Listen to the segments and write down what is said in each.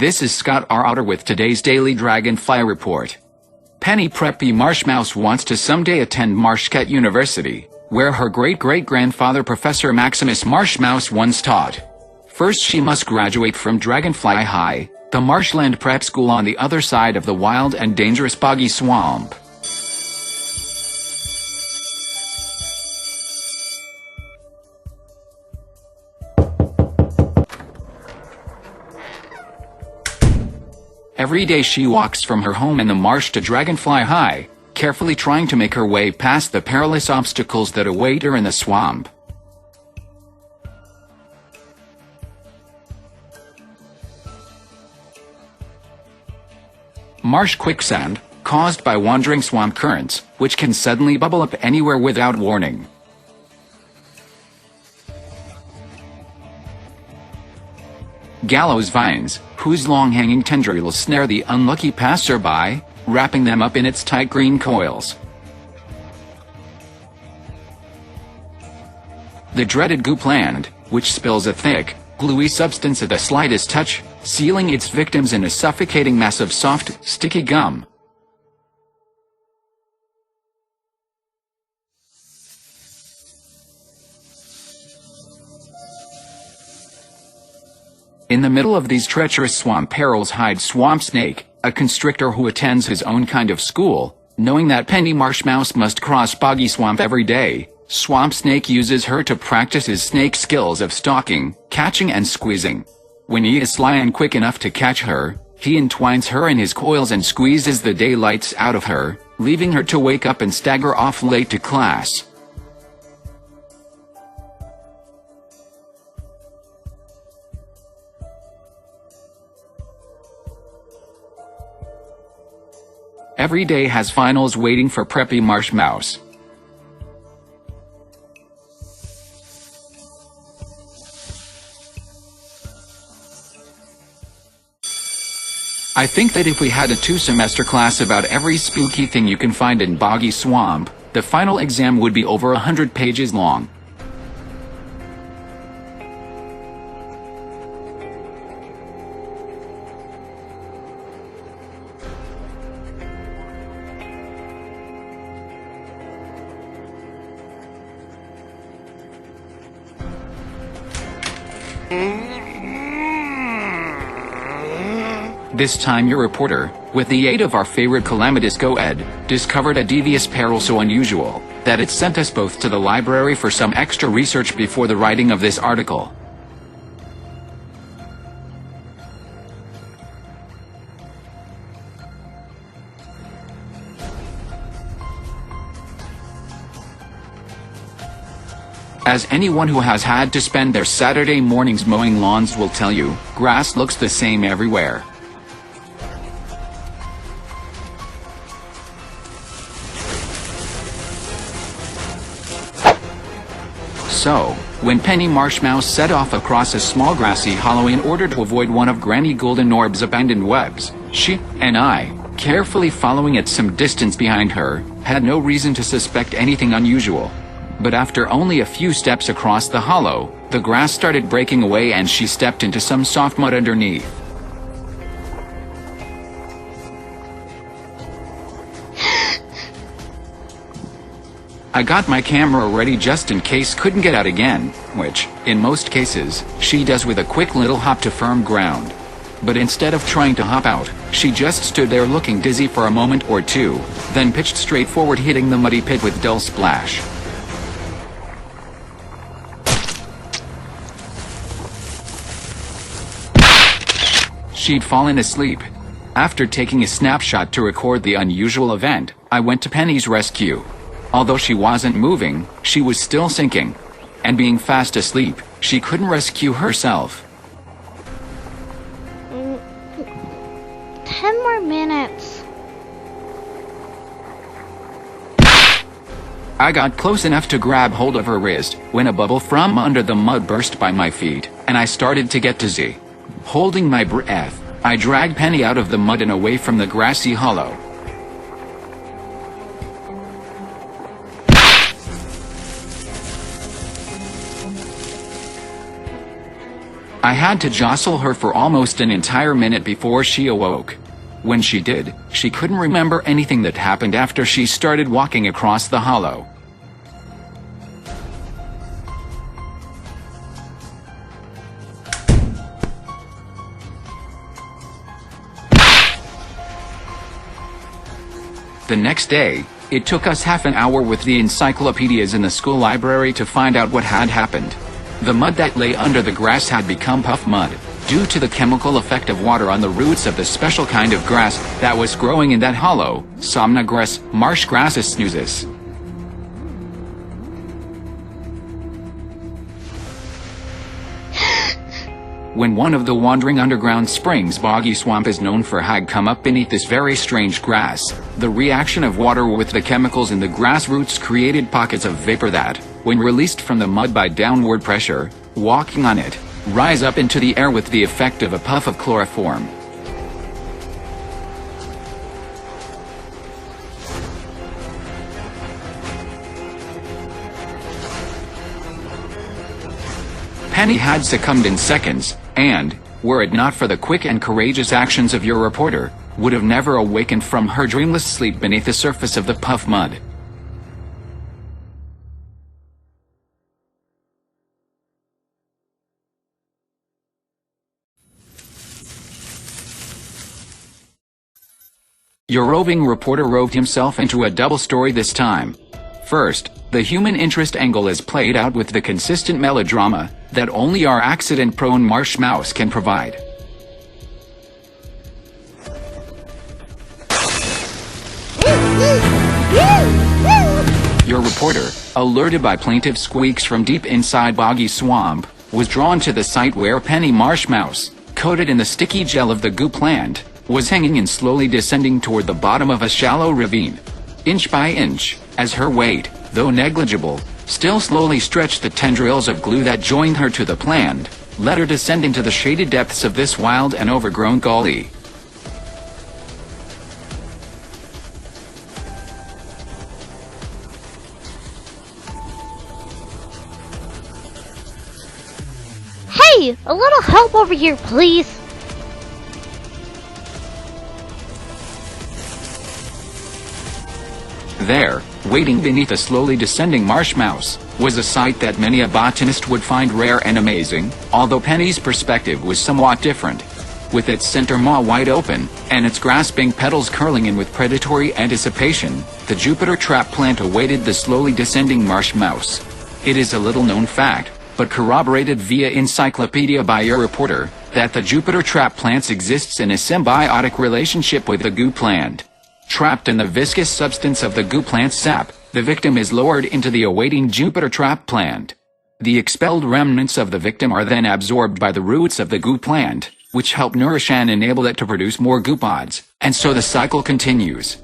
This is Scott R. Otter with today's Daily Dragonfly Report. Penny Preppy Marshmouse wants to someday attend Marshket University, where her great-great-grandfather Professor Maximus Marshmouse once taught. First she must graduate from Dragonfly High, the marshland prep school on the other side of the wild and dangerous boggy swamp. Every day she walks from her home in the marsh to Dragonfly High, carefully trying to make her way past the perilous obstacles that await her in the swamp. Marsh quicksand, caused by wandering swamp currents, which can suddenly bubble up anywhere without warning. Gallows vines, whose long-hanging tendrils snare the unlucky passerby, wrapping them up in its tight green coils. The dreaded goopland, which spills a thick, gluey substance at the slightest touch, sealing its victims in a suffocating mass of soft, sticky gum. In the middle of these treacherous swamp perils hides Swampsnake, a constrictor who attends his own kind of school. Knowing that Penny Marshmouse must cross boggy swamp every day, Swampsnake uses her to practice his snake skills of stalking, catching and squeezing. When he is sly and quick enough to catch her, he entwines her in his coils and squeezes the daylights out of her, leaving her to wake up and stagger off late to class. Every day has finals waiting for Preppy Marshmouse. I think that if we had a 2-semester class about every spooky thing you can find in Boggy Swamp, the final exam would be over 100 pages long. This time your reporter, with the aid of our favorite calamitous co-ed, discovered a devious peril so unusual, that it sent us both to the library for some extra research before the writing of this article. As anyone who has had to spend their Saturday mornings mowing lawns will tell you, grass looks the same everywhere. So, when Penny Marshmouse set off across a small grassy hollow in order to avoid one of Granny Golden Orb's abandoned webs, she and I, carefully following at some distance behind her, had no reason to suspect anything unusual. But after only a few steps across the hollow, the grass started breaking away and she stepped into some soft mud underneath. I got my camera ready just in case couldn't get out again, which, in most cases, she does with a quick little hop to firm ground. But instead of trying to hop out, she just stood there looking dizzy for a moment or two, then pitched straight forward hitting the muddy pit with dull splash. She'd fallen asleep. After taking a snapshot to record the unusual event, I went to Penny's rescue. Although she wasn't moving, she was still sinking. And being fast asleep, she couldn't rescue herself. 10 more minutes. I got close enough to grab hold of her wrist, when a bubble from under the mud burst by my feet, and I started to get dizzy. Holding my breath, I dragged Penny out of the mud and away from the grassy hollow. I had to jostle her for almost an entire minute before she awoke. When she did, she couldn't remember anything that happened after she started walking across the hollow. The next day, it took us half an hour with the encyclopedias in the school library to find out what had happened. The mud that lay under the grass had become puff mud, due to the chemical effect of water on the roots of the special kind of grass that was growing in that hollow, Somnigress marshgrassus snoozes. When one of the wandering underground springs boggy swamp is known for had come up beneath this very strange grass, the reaction of water with the chemicals in the grass roots created pockets of vapor that, when released from the mud by downward pressure, walking on it, rise up into the air with the effect of a puff of chloroform. Penny had succumbed in seconds, and, were it not for the quick and courageous actions of your reporter, would have never awakened from her dreamless sleep beneath the surface of the puff mud. Your roving reporter roved himself into a double story this time. First, the human interest angle is played out with the consistent melodrama that only our accident-prone Marshmouse can provide. Your reporter, alerted by plaintive squeaks from deep inside Boggy Swamp, was drawn to the site where Penny Marshmouse, coated in the sticky gel of the goo plant, was hanging and slowly descending toward the bottom of a shallow ravine. Inch by inch, as her weight, though negligible, still slowly stretched the tendrils of glue that joined her to the plant, let her descend into the shaded depths of this wild and overgrown gully. Hey, a little help over here, please. There, waiting beneath a slowly descending Marshmouse, was a sight that many a botanist would find rare and amazing, although Penny's perspective was somewhat different. With its center maw wide open, and its grasping petals curling in with predatory anticipation, the Jupiter trap plant awaited the slowly descending Marshmouse. It is a little-known fact, but corroborated via encyclopedia by your reporter, that the Jupiter trap plant exists in a symbiotic relationship with the goo plant. Trapped in the viscous substance of the goo plant's sap, the victim is lowered into the awaiting Jupiter trap plant. The expelled remnants of the victim are then absorbed by the roots of the goo plant, which help nourish and enable it to produce more goo pods, and so the cycle continues.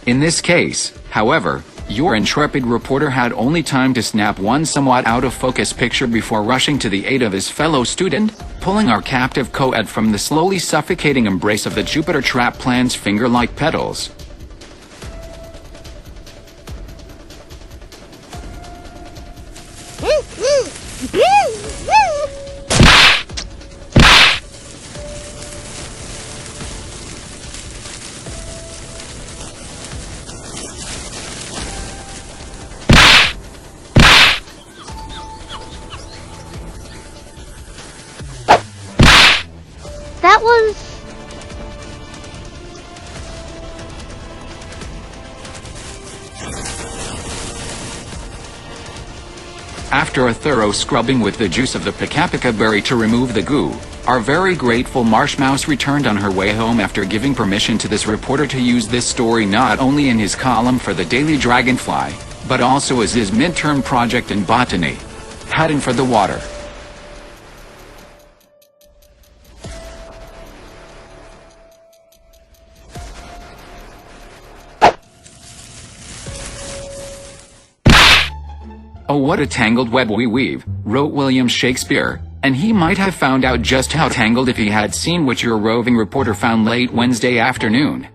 In this case, however, your intrepid reporter had only time to snap one somewhat out-of-focus picture before rushing to the aid of his fellow student, pulling our captive co-ed from the slowly suffocating embrace of the Jupiter trap plant's finger-like petals. That was... After a thorough scrubbing with the juice of the pika berry to remove the goo, our very grateful Marshmouse returned on her way home after giving permission to this reporter to use this story not only in his column for the Daily Dragonfly, but also as his midterm project in botany. Heading for the water. Oh, what a tangled web we weave, wrote William Shakespeare, And he might have found out just how tangled if he had seen what your roving reporter found late Wednesday afternoon.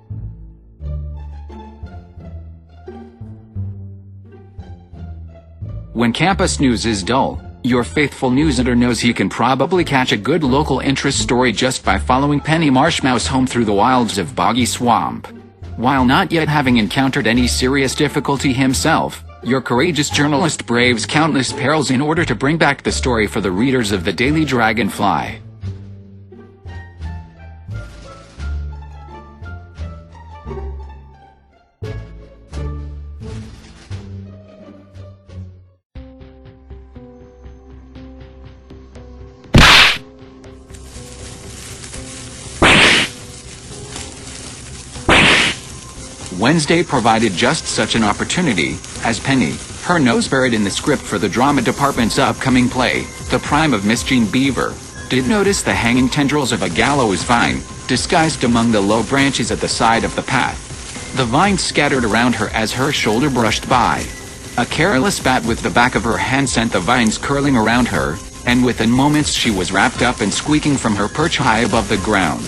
When campus news is dull, your faithful news editor knows he can probably catch a good local interest story just by following Penny Marshmouse home through the wilds of Boggy Swamp. While not yet having encountered any serious difficulty himself, your courageous journalist braves countless perils in order to bring back the story for the readers of the Daily Dragonfly. Wednesday provided just such an opportunity, as Penny, her nose buried in the script for the drama department's upcoming play, The Prime of Miss Jean Beaver, did notice the hanging tendrils of a gallows vine, disguised among the low branches at the side of the path. The vine scattered around her as her shoulder brushed by. A careless bat with the back of her hand sent the vines curling around her, and within moments she was wrapped up and squeaking from her perch high above the ground.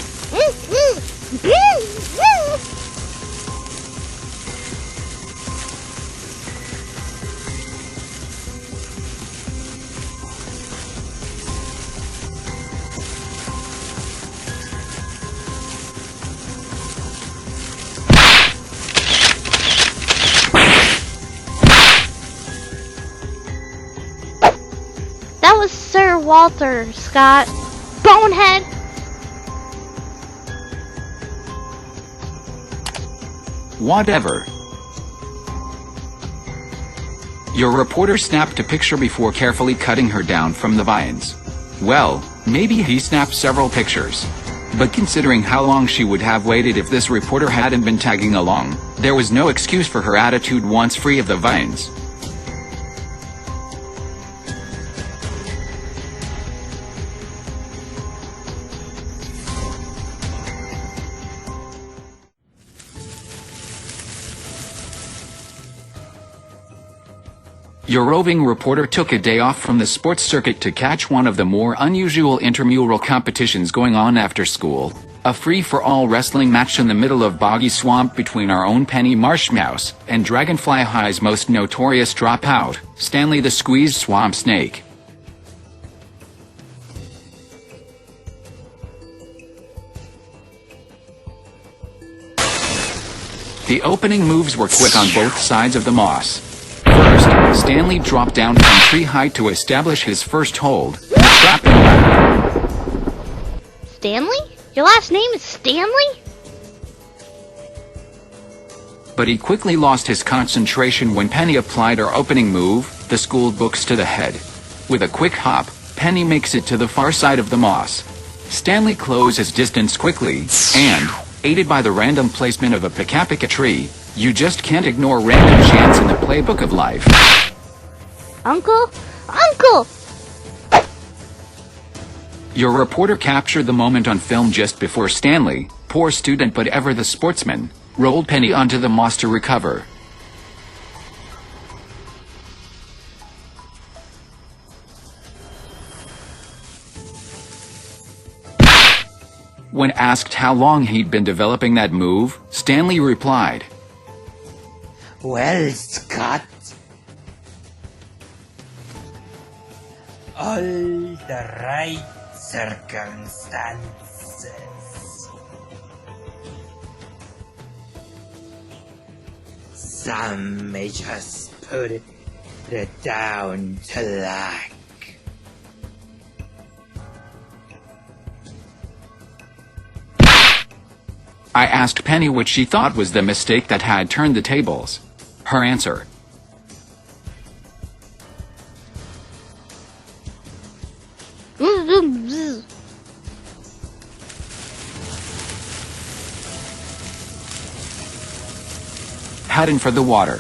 That was Sir Walter Scott. Bonehead! Whatever. Your reporter snapped a picture before carefully cutting her down from the vines. Well, maybe he snapped several pictures. But considering how long she would have waited if this reporter hadn't been tagging along, there was no excuse for her attitude once free of the vines. Your roving reporter took a day off from the sports circuit to catch one of the more unusual intramural competitions going on after school, a free-for-all wrestling match in the middle of Boggy Swamp between our own Penny Marshmouse and Dragonfly High's most notorious dropout, Stanley the Swampsnake. The opening moves were quick on both sides of the moss. First, Stanley dropped down from tree height to establish his first hold, trapping her. Stanley? Your last name is Stanley? But he quickly lost his concentration when Penny applied her opening move, the school books to the head. With a quick hop, Penny makes it to the far side of the moss. Stanley closes distance quickly, and, aided by the random placement of a pika tree, you just can't ignore random chance in the playbook of life. Uncle? Uncle! Your reporter captured the moment on film just before Stanley, poor student but ever the sportsman, rolled Penny onto the moss to recover. When asked how long he'd been developing that move, Stanley replied, "Well, Scott, all the right circumstances. Some may just put it down to luck." I asked Penny what she thought was the mistake that had turned the tables. Her answer: heading for the water.